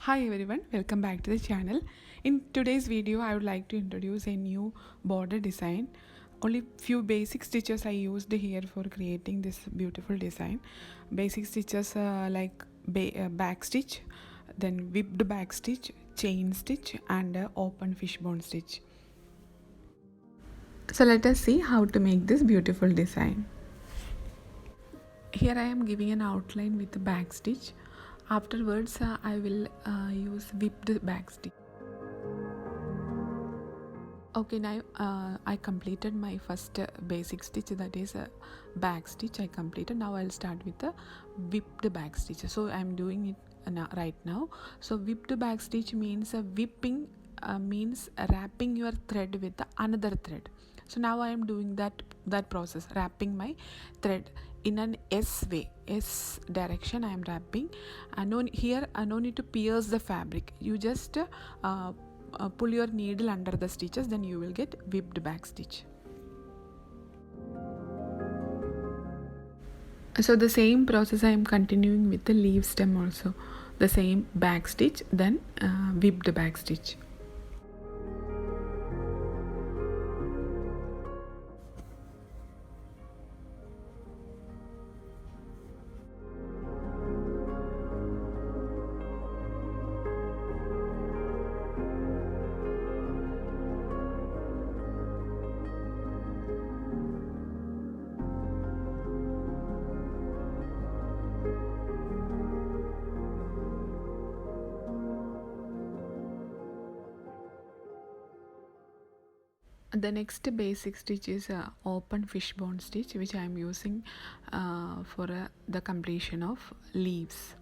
Hi everyone, welcome back to the channel. In today's video, I would like to introduce a new border design. Only few basic stitches I used here for creating this beautiful design. Basic stitches like back stitch, then whipped back stitch, chain stitch, and open fishbone stitch. So let us see how to make this beautiful design. Here I am giving an outline with the back stitch. Afterwards I will use whipped back stitch. Okay, now I completed my first basic stitch, that is a back stitch I completed. Now I'll start with the whipped back stitch. So I'm doing it right now. So whipped back stitch means whipping means wrapping your thread with the another thread. So now I am doing that process, wrapping my thread in an S way, S direction I am wrapping. No need to pierce the fabric. You just pull your needle under the stitches, then you will get whipped back stitch. So the same process I am continuing with the leaf stem also. The same back stitch, then whipped back stitch. The next basic stitch is open fishbone stitch, which I am using for the completion of leaves.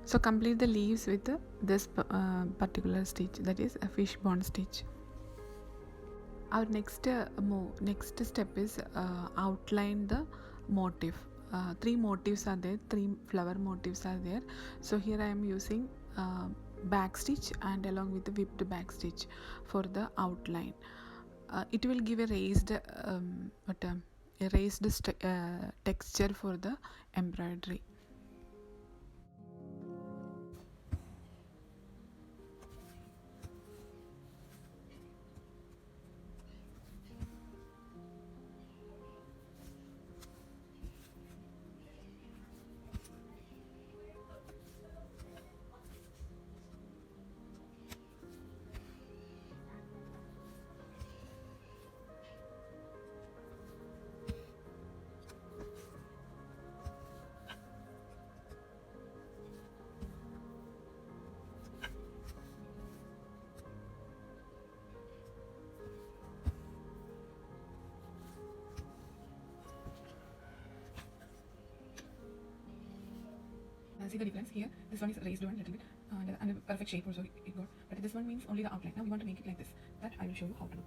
So complete the leaves with this particular stitch, that is a fishbone stitch. Our next step is outline the motif. Three motifs are there, three flower motifs are there. So here I am using back stitch and along with the whipped back stitch for the outline. It will give a raised texture for the embroidery. See the difference here, this one is raised one little bit and a perfect shape also it got, but this one means only the outline. Now we want to make it like this, that I will show you how to do.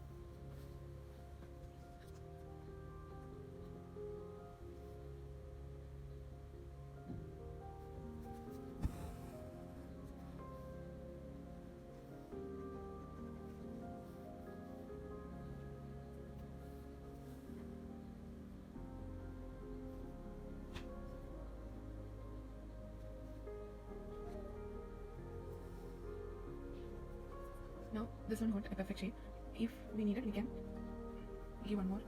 Now this one got a perfect shape. If we need it, we can give one more.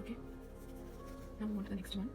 Okay. Now move on to the next one.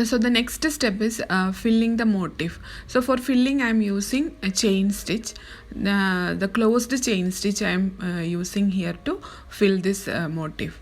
So the next step is filling the motif. So for filling I am using a chain stitch. The closed chain stitch I am using here to fill this motif.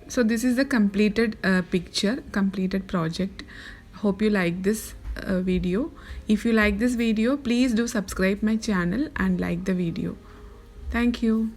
So this is the completed picture, completed project. Hope you like this video. If you like this video, please do subscribe my channel and like the video. Thank you.